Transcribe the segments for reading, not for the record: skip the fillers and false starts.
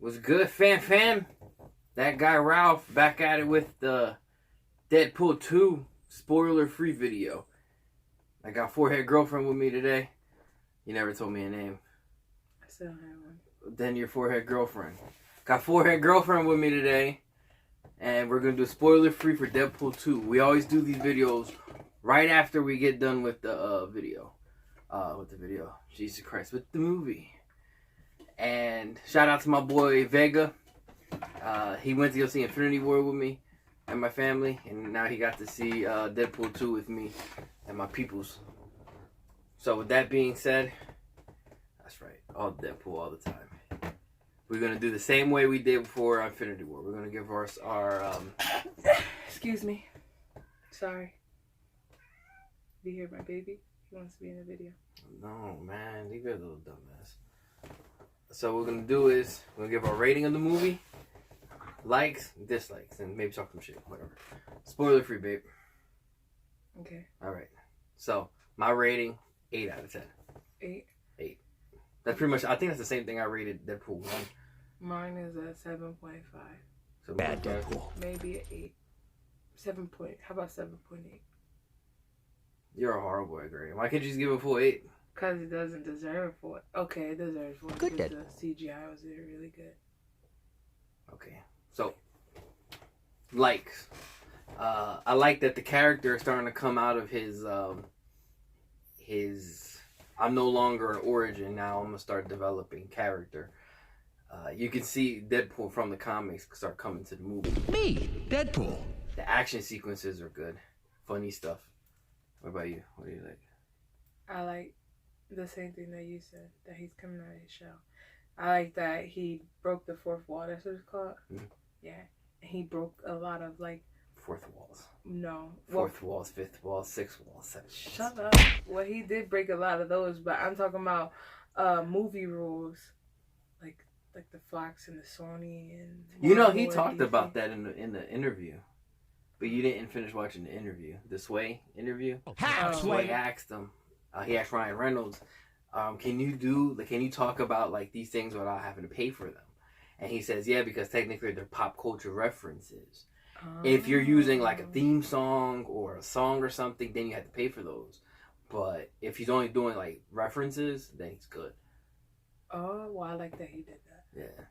Was good, fam? That Guy Ralf back at it with the Deadpool 2 spoiler-free video. I got forehead girlfriend with me today. You never told me a name. I still have one. Then your forehead girlfriend. Got forehead girlfriend with me today. And we're going to do spoiler-free for Deadpool 2. We always do these videos right after we get done with the video. Jesus Christ, with the movie. And shout out to my boy Vega. He went to go see Infinity War with me and my family, and now he got to see Deadpool 2 with me and my peoples. So with that being said, that's right, all Deadpool all the time. We're gonna do the same way we did before Infinity War. We're gonna give our Excuse me. Sorry. Do you hear my baby? He wants to be in the video. No, man, leave it a little dumbass. So what we're gonna do is we're gonna give our rating of the movie, likes, dislikes, and maybe talk some shit, whatever. Spoiler free, babe. Okay. All right. So my rating, 8 out of 10. 8. 8. That's pretty much. I think that's the same thing I rated Deadpool 1. Mine is a 7.5. So Bad Deadpool. Maybe an 8. 7 point. How about 7.8? You're a horrible at grading. Why can't you just give it a full 8? Because it doesn't deserve for it. Okay, it deserves for it. Good because the CGI was really good. Okay. So likes. I like that the character is starting to come out of his I'm no longer an origin, now I'm gonna start developing character. You can see Deadpool from the comics start coming to the movie. Me, Deadpool. The action sequences are good. Funny stuff. What about you? What do you like? I like the same thing that you said, that he's coming out of his shell. I like that he broke the fourth wall, that's what it's called? Mm-hmm. Yeah. He broke a lot of, like... Fourth walls. No. Fourth walls, fifth walls, sixth walls, seventh walls. Shut up. Well, he did break a lot of those, but I'm talking about movie rules. Like the Fox and the Sony and... You know, he Marvel talked and about DC. that in the interview. But you didn't finish watching the interview. The Sway interview. Sway asked him. He asked Ryan Reynolds, "Can you talk about like these things without having to pay for them?" And he says, "Yeah, because technically they're pop culture references. If you're using like a theme song or a song or something, then you have to pay for those. But if he's only doing like references, then he's good." Oh, well, I like that he did that. Yeah.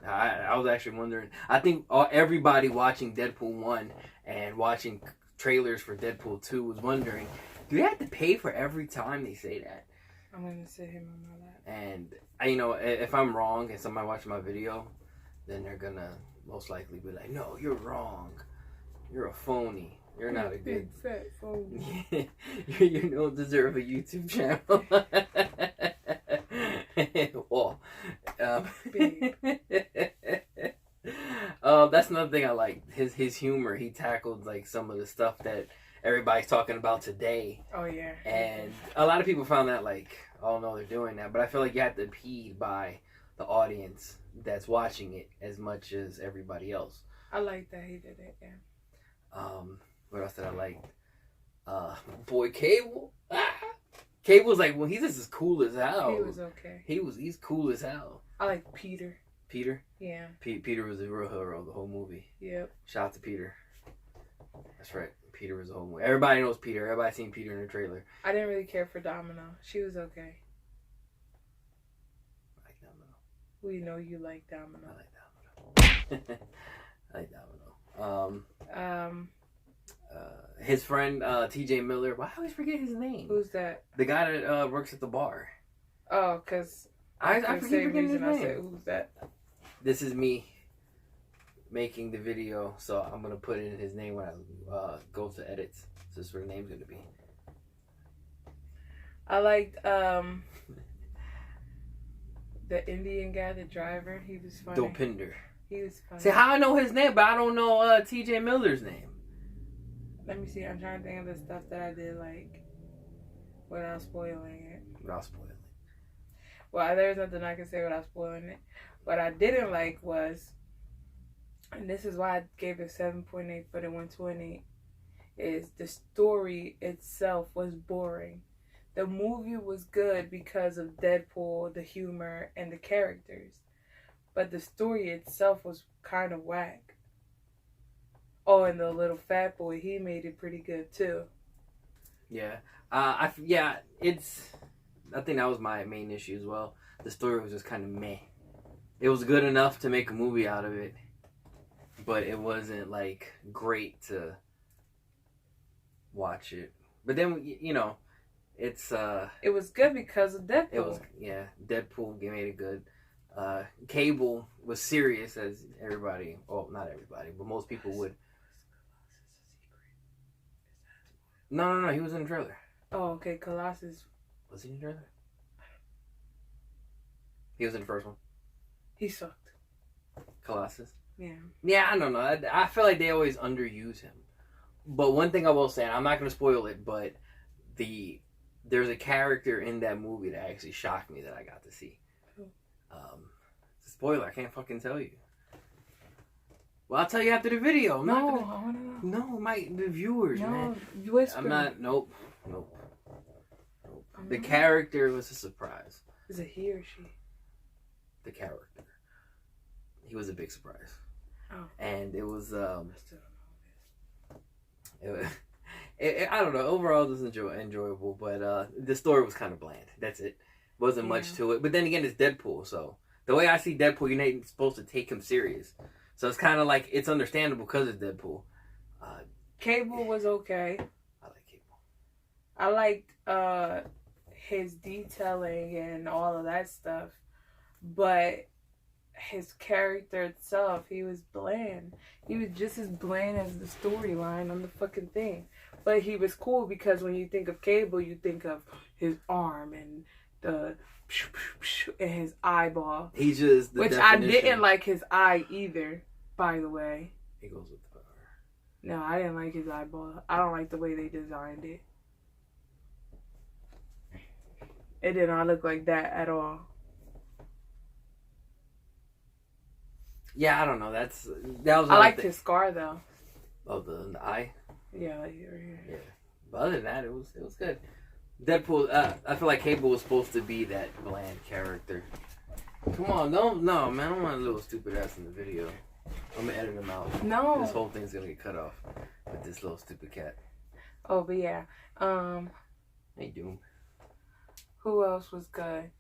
I was actually wondering. I think everybody watching Deadpool 1 and watching trailers for Deadpool 2 was wondering, do they have to pay for every time they say that? I'm going to sit him on my lap. And, if I'm wrong and somebody watching my video, then they're going to most likely be like, "No, you're wrong. You're a phony. You're not a good..." Big fat phone. You don't deserve a YouTube channel. Well, that's another thing I like. His humor. He tackled like some of the stuff that everybody's talking about today. Oh yeah. And a lot of people found that like, oh no, they're doing that. But I feel like you have to be impede by the audience that's watching it as much as everybody else. I like that he did it. Yeah. What else did I like? Boy Cable. Cable's like, well, he's just as cool as hell. He was okay. He's cool as hell. I like Peter. Peter? Yeah. Peter was the real hero of the whole movie. Yep. Shout out to Peter. That's right. Peter was the whole movie. Everybody knows Peter. Everybody seen Peter in the trailer. I didn't really care for Domino. She was okay. I like Domino. We know you like Domino. I like Domino. I like Domino. His friend T.J. Miller. Why do I always forget his name? Who's that? The guy that works at the bar. Oh, because I forget forgetting his I name. said, who's that? This is me making the video, so I'm gonna put in his name when I go to edits. So this is where the name's gonna be. I liked the Indian guy, the driver. He was funny. Dopinder. He was funny. See, how I know his name, but I don't know T.J. Miller's name. Let me see. I'm trying to think of the stuff that I did like without spoiling it. Without spoiling. Well, there's nothing I can say without spoiling it. What I didn't like was, and this is why I gave it 7.8 for the 120, is the story itself was boring. The movie was good because of Deadpool, the humor, and the characters. but the story itself was kind of whack. Oh, and the little fat boy, he made it pretty good too. Yeah. I think that was my main issue as well. The story was just kind of meh. It was good enough to make a movie out of it, but it wasn't like great to watch it. But then it's It was good because of Deadpool. It was Deadpool made it good. Cable was serious as everybody, well, not everybody, but most people would. No, he was in the trailer. Oh, okay, Colossus. Was he in the trailer? He was in the first one. He sucked. Colossus? Yeah. Yeah, I don't know. I feel like they always underuse him. But one thing I will say, and I'm not going to spoil it, but there's a character in that movie that actually shocked me that I got to see. It's a spoiler. I can't fucking tell you. Well, I'll tell you after the video. I want to know. No, the viewers, man. Whisper. I'm not. Nope. The character was a surprise. Is it he or she? The character. He was a big surprise. Oh. And it was. I still don't know this. I don't know. Overall, it was enjoyable, but the story was kind of bland. That's it. Wasn't much to it. But then again, it's Deadpool, so the way I see Deadpool, you're not supposed to take him serious. So it's kind of like, it's understandable because it's Deadpool. Cable was okay. I like Cable. I liked his detailing and all of that stuff. But his character itself, he was bland. He was just as bland as the storyline on the fucking thing. But he was cool because when you think of Cable, you think of his arm and the and his eyeball. He's just the which definition. I didn't like his eye either, by the way. He goes with the power. No, I didn't like his eyeball. I don't like the way they designed it. It did not look like that at all. Yeah, I don't know. That was. I liked his scar though. Oh, the eye. Yeah, right here. Yeah, but other than that, it was good. Deadpool. I feel like Cable was supposed to be that bland character. Come on, no, man, I don't want a little stupid ass in the video. I'm gonna edit him out. No. This whole thing's gonna get cut off with this little stupid cat. Oh, but yeah. Hey, Doom. Who else was good?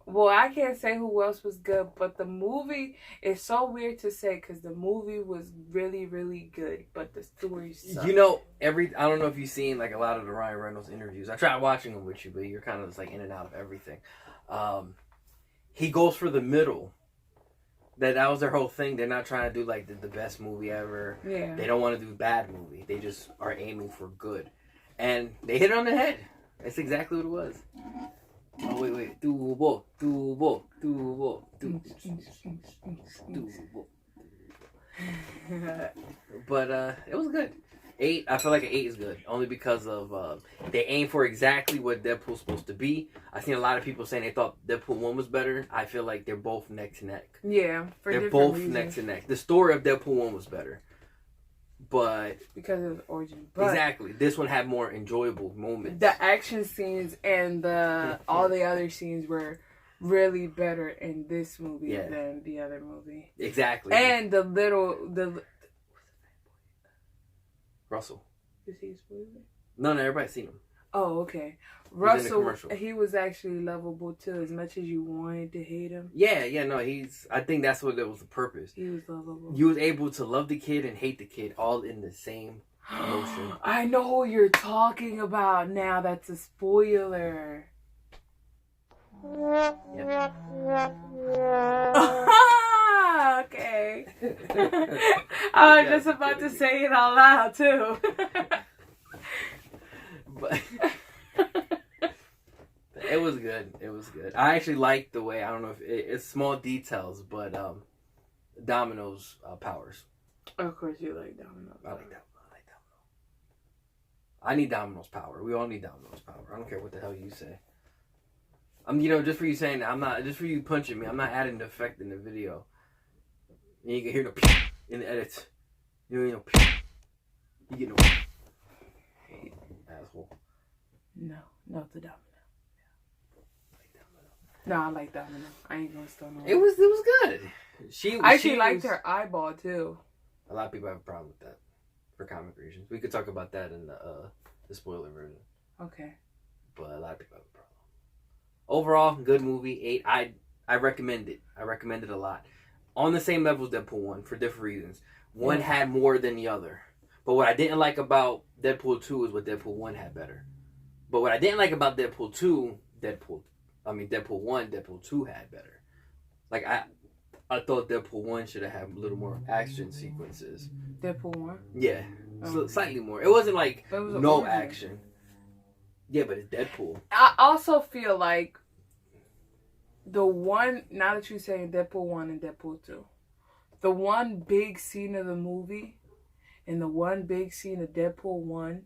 Well, I can't say who else was good, but the movie is so weird to say because the movie was really, really good, but the story sucked. I don't know if you've seen like a lot of the Ryan Reynolds interviews. I tried watching them with you, but you're kind of just like in and out of everything. He goes for the middle. That was their whole thing. They're not trying to do like the best movie ever. Yeah. They don't want to do bad movie. They just are aiming for good. And they hit it on the head. That's exactly what it was. Oh, wait. Tubo. But it was good. 8, I feel like an 8 is good. Only because of they aim for exactly what Deadpool's supposed to be. I've seen a lot of people saying they thought Deadpool 1 was better. I feel like they're both neck to neck. Yeah, they're both reasons. neck to neck. The story of Deadpool 1 was better. But because of the origin. Exactly. This one had more enjoyable moments. The action scenes and all the other scenes were really better in this movie than the other movie. Exactly. And the Russell. Is he a spoiler? No, everybody's seen him. Oh, okay. Russell, he was actually lovable too, as much as you wanted to hate him. Yeah, no, I think that's what it was the purpose. He was lovable. You was able to love the kid and hate the kid all in the same emotion. I know who you're talking about now. That's a spoiler. Yep. Okay. I was just about to say it out loud too. But it was good. It was good. I actually liked the way, I don't know if it's small details, but Domino's powers. Of course you like Domino. I like Domino. I need Domino's power. We all need Domino's power. I don't care what the hell you say. Just for you saying that, just for you punching me, I'm not adding the effect in the video. And you can hear the in the edits. You get no asshole. No, not the Domino. No, I like Domino. I ain't gonna stone her. It was good. I actually liked her eyeball too. A lot of people have a problem with that for comic reasons. We could talk about that in the spoiler version. Okay. But a lot of people have a problem. Overall, good movie. 8. I recommend it. I recommend it a lot. On the same level as Deadpool 1 for different reasons. One had more than the other. But what I didn't like about Deadpool 2 is what Deadpool 1 had better. But what I didn't like about Deadpool 2, Deadpool 1, Deadpool 2 had better. Like, I thought Deadpool 1 should have had a little more action sequences. Deadpool 1? Yeah. Slightly more. It wasn't like no action. Yeah, but it's Deadpool. I also feel like the one, now that you're saying Deadpool 1 and Deadpool 2, the one big scene of the movie and the one big scene of Deadpool 1,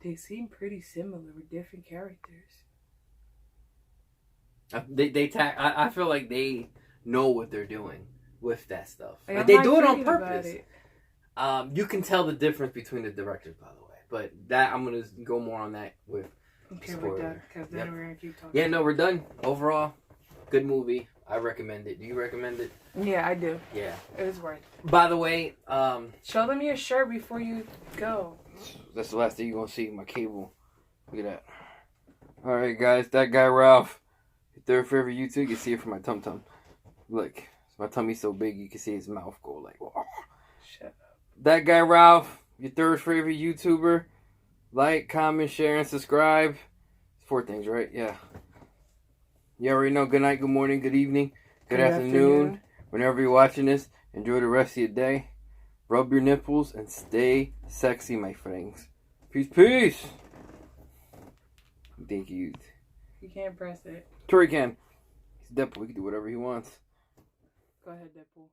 they seem pretty similar with different characters. I feel like they know what they're doing with that stuff. Like, they do it on purpose. You can tell the difference between the directors, by the way. But that I'm gonna go more on that with. Okay, we're done because then we're gonna keep talking. Yeah, no, we're done. Overall, good movie. I recommend it. Do you recommend it? Yeah, I do. Yeah, it was worth it. By the way, show them your shirt before you go. That's the last thing you're gonna see. My cable. Look at that. All right, guys, that Guy Ralf. Third favorite YouTube. You can see it from my tum tum. Look, my tummy's so big you can see his mouth go like. Oh. Shut up. That Guy Ralf. Your third favorite YouTuber. Like, comment, share, and subscribe. 4 things, right? Yeah. You already know. Good night, good morning, good evening, good afternoon. Whenever you're watching this, enjoy the rest of your day. Rub your nipples and stay sexy, my friends. Peace, peace. Thank you. You can't press it. Sure he can. He's Deadpool. He can do whatever he wants. Go ahead, Deadpool.